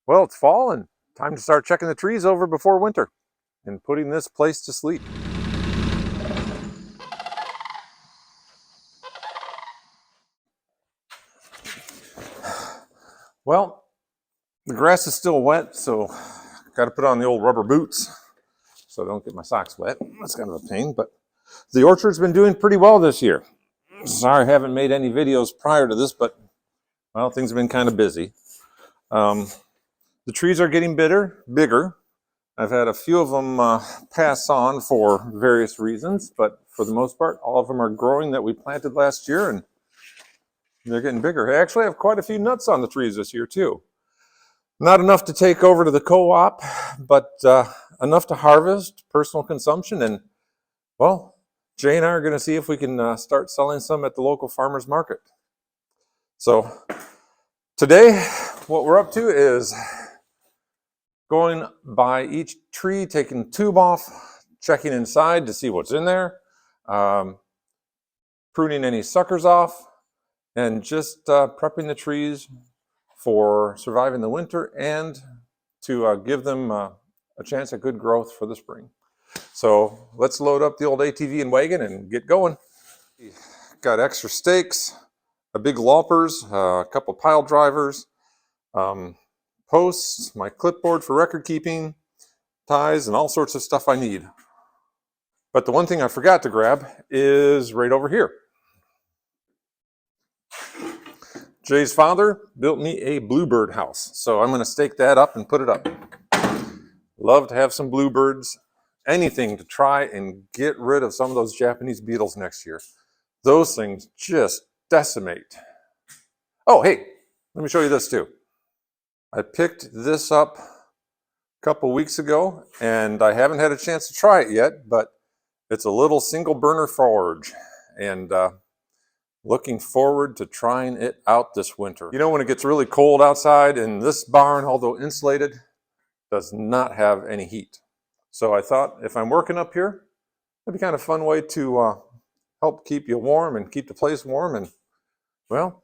Well, it's fall and time to start checking the trees over before winter and putting this place to sleep. Well, the grass is still wet, so got to put on the old rubber boots so I don't get my socks wet. That's kind of a pain, but the orchard's been doing pretty well this year. Sorry I haven't made any videos prior to this, but well, things have been kind of busy. The trees are getting bigger. I've had a few of them pass on for various reasons, but for the most part, all of them are growing that we planted last year, and they're getting bigger. I actually have quite a few nuts on the trees this year, too. Not enough to take over to the co-op, but enough to harvest, personal consumption, and, well, Jay and I are going to see if we can start selling some at the local farmer's market. So, today, what we're up to is going by each tree, taking the tube off, checking inside to see what's in there, pruning any suckers off, and just prepping the trees for surviving the winter and to give them a chance at good growth for the spring. So let's load up the old ATV and wagon and get going. Got extra stakes, a big loppers, a couple pile drivers, posts, my clipboard for record keeping, ties, and all sorts of stuff I need. But the one thing I forgot to grab is right over here. Jay's father built me a Bluebird house, so I'm going to stake that up and put it up. Love to have some bluebirds, anything to try and get rid of some of those Japanese beetles next year. Those things just decimate. Oh, hey, let me show you this too. I picked this up a couple weeks ago, and I haven't had a chance to try it yet, but it's a little single burner forge, and looking forward to trying it out this winter. You know, when it gets really cold outside, and this barn, although insulated, does not have any heat. So I thought if I'm working up here, it'd be kind of a fun way to help keep you warm and keep the place warm and, well,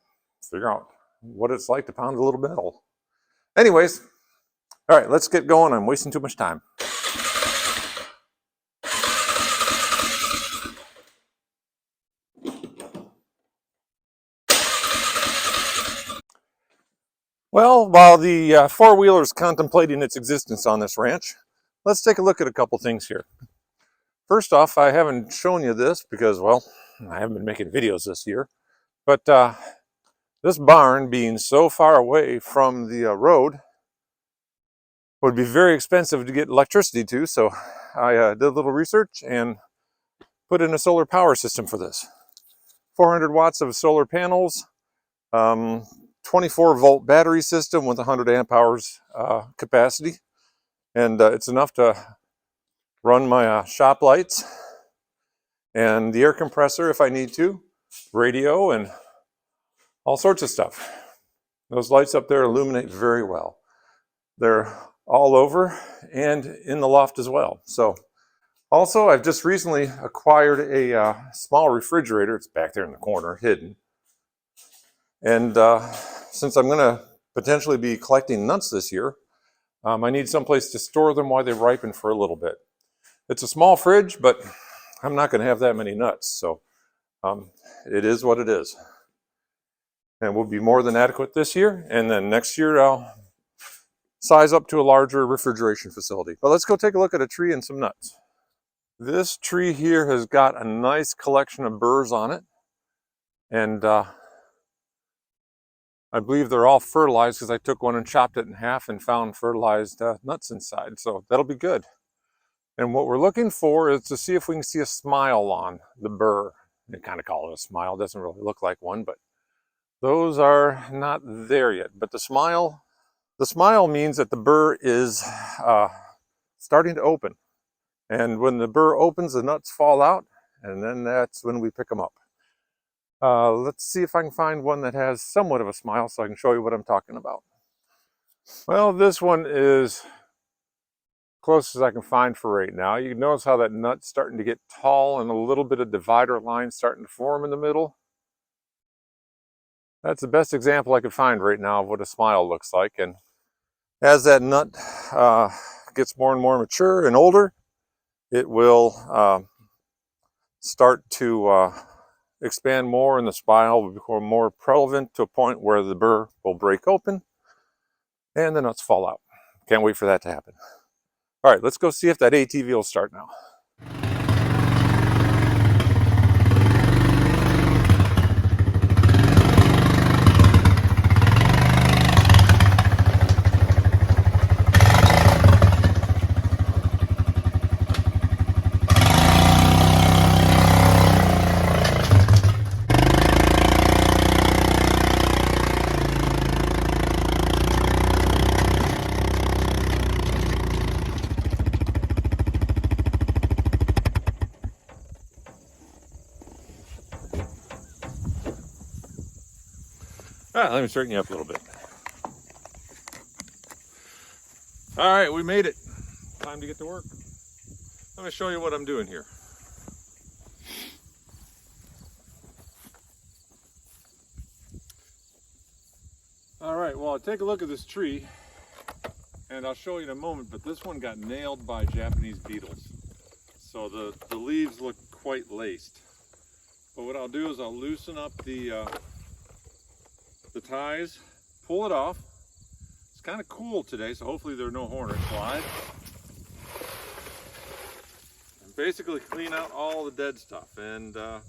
figure out what it's like to pound a little metal. Anyways, all right, let's get going. I'm wasting too much time. Well, while the four-wheeler is contemplating its existence on this ranch, let's take a look at a couple things here. First off, I haven't shown you this because, well, I haven't been making videos this year, but this barn being so far away from the road would be very expensive to get electricity to, so I did a little research and put in a solar power system for this. 400 watts of solar panels, 24-volt battery system with 100 amp hours capacity, and it's enough to run my shop lights and the air compressor if I need to, radio, and all sorts of stuff. Those lights up there illuminate very well. They're all over and in the loft as well. So, also, I've just recently acquired a small refrigerator. It's back there in the corner, hidden. And since I'm going to potentially be collecting nuts this year, I need someplace to store them while they ripen for a little bit. It's a small fridge, but I'm not going to have that many nuts, so it is what it is. And we'll be more than adequate this year, and then next year I'll size up to a larger refrigeration facility. But let's go take a look at a tree and some nuts. This tree here has got a nice collection of burrs on it, and I believe they're all fertilized because I took one and chopped it in half and found fertilized nuts inside, so that'll be good. And what we're looking for is to see if we can see a smile on the burr. They kind of call it a smile, doesn't really look like one, but those are not there yet. But the smile means that the burr is starting to open. And when the burr opens, the nuts fall out, and then that's when we pick them up. Let's see if I can find one that has somewhat of a smile so I can show you what I'm talking about. Well, this one is close as I can find for right now. You can notice how that nut's starting to get tall and a little bit of divider line starting to form in the middle. That's the best example I could find right now of what a smile looks like. And As that nut gets more and more mature and older, it will start to expand more, and the spile will become more prevalent to a point where the burr will break open and the nuts fall out. Can't wait for that to happen. All right, let's go see if that ATV will start now. All right, let me straighten you up a little bit. All right, we made it. Time to get to work. Let me show you what I'm doing here. All right, well, take a look at this tree, and I'll show you in a moment, but this one got nailed by Japanese beetles. So the leaves look quite laced. But what I'll do is I'll loosen up the ties, pull it off. It's kind of cool today, so hopefully there are no hornets flies. And basically clean out all the dead stuff. And yeah,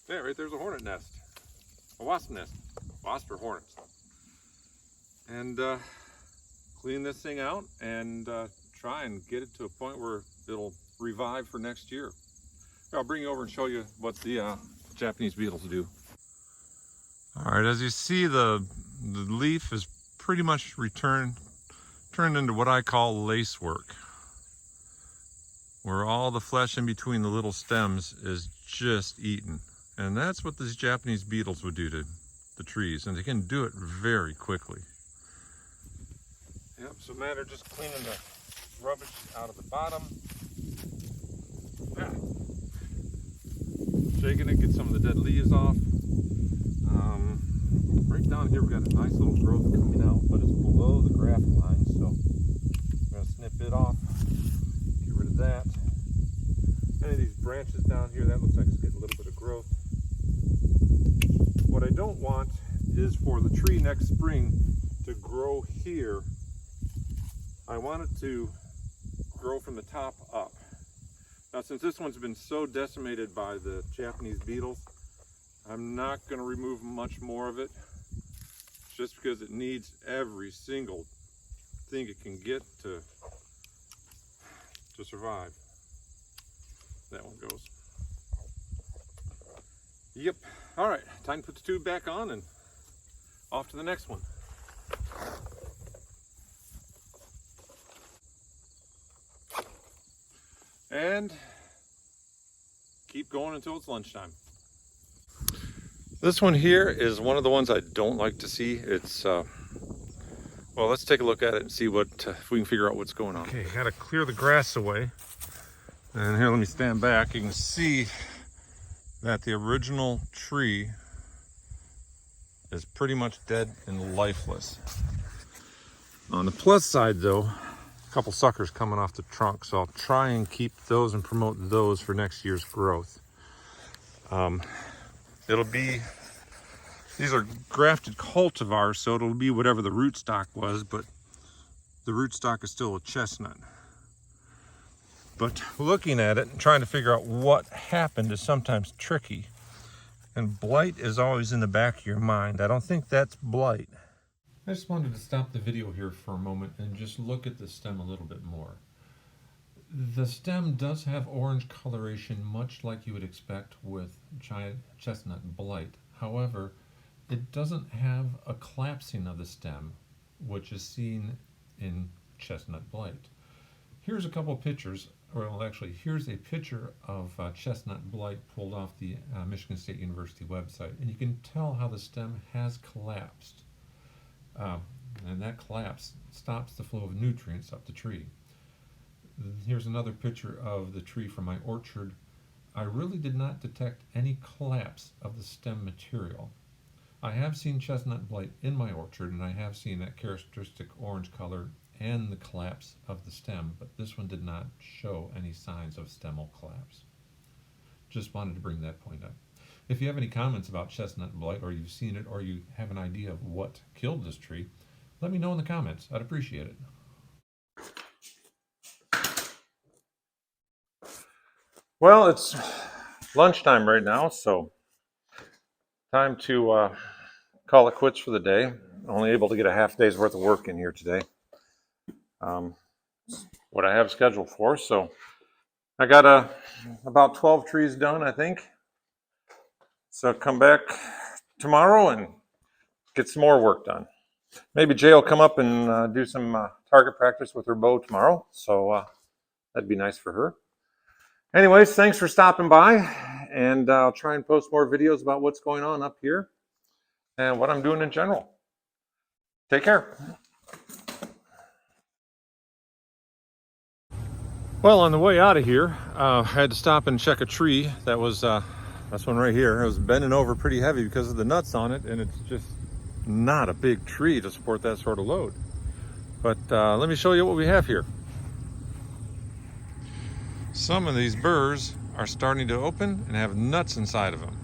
right there's a hornet nest, a wasp nest, wasp or hornets. And clean this thing out and try and get it to a point where it'll revive for next year. I'll bring you over and show you what the Japanese beetles do. All right, as you see, the leaf is pretty much turned into what I call lace work, where all the flesh in between the little stems is just eaten. And that's what these Japanese beetles would do to the trees, and they can do it very quickly. Yep, so matter just cleaning the rubbish out of the bottom. Yeah. Shaking it, get some of the dead leaves off. Right down here we got a nice little growth coming out, but it's below the graft line, so I'm going to snip it off, get rid of that. Any of these branches down here, that looks like it's getting a little bit of growth. What I don't want is for the tree next spring to grow here. I want it to grow from the top up. Now, since this one's been so decimated by the Japanese beetles, I'm not going to remove much more of it, just because it needs every single thing it can get to survive. That one goes. Yep. All right, time to put the tube back on and off to the next one. And keep going until it's lunchtime. This one here is one of the ones I don't like to see. It's, well, let's take a look at it and see what, if we can figure out what's going on. Okay, gotta clear the grass away. And here, let me stand back. You can see that the original tree is pretty much dead and lifeless. On the plus side though, a couple suckers coming off the trunk, so I'll try and keep those and promote those for next year's growth. It'll be, these are grafted cultivars, so it'll be whatever the rootstock was, but the rootstock is still a chestnut. But looking at it and trying to figure out what happened is sometimes tricky. And blight is always in the back of your mind. I don't think that's blight. I just wanted to stop the video here for a moment and just look at the stem a little bit more. The stem does have orange coloration, much like you would expect with chestnut blight. However, it doesn't have a collapsing of the stem, which is seen in chestnut blight. Here's a couple of pictures, or well, actually, here's a picture of chestnut blight pulled off the Michigan State University website, and you can tell how the stem has collapsed. And that collapse stops the flow of nutrients up the tree. Here's another picture of the tree from my orchard. I really did not detect any collapse of the stem material. I have seen Chestnut Blight in my orchard, and I have seen that characteristic orange color and the collapse of the stem, but this one did not show any signs of stemmal collapse. Just wanted to bring that point up. If you have any comments about Chestnut Blight, or you've seen it, or you have an idea of what killed this tree, let me know in the comments. I'd appreciate it. Well, it's lunchtime right now, so time to call it quits for the day. Only able to get a half day's worth of work in here today. What I have scheduled for, so I got about 12 trees done, I think. So come back tomorrow and get some more work done. Maybe Jay will come up and do some target practice with her bow tomorrow, so that'd be nice for her. Anyways, thanks for stopping by, and I'll try and post more videos about what's going on up here and what I'm doing in general. Take care. Well, on the way out of here, I had to stop and check a tree that was, this one right here. It was bending over pretty heavy because of the nuts on it, and it's just not a big tree to support that sort of load. But let me show you what we have here. Some of these burrs are starting to open and have nuts inside of them.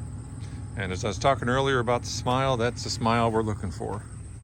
And as I was talking earlier about the smile, that's the smile we're looking for.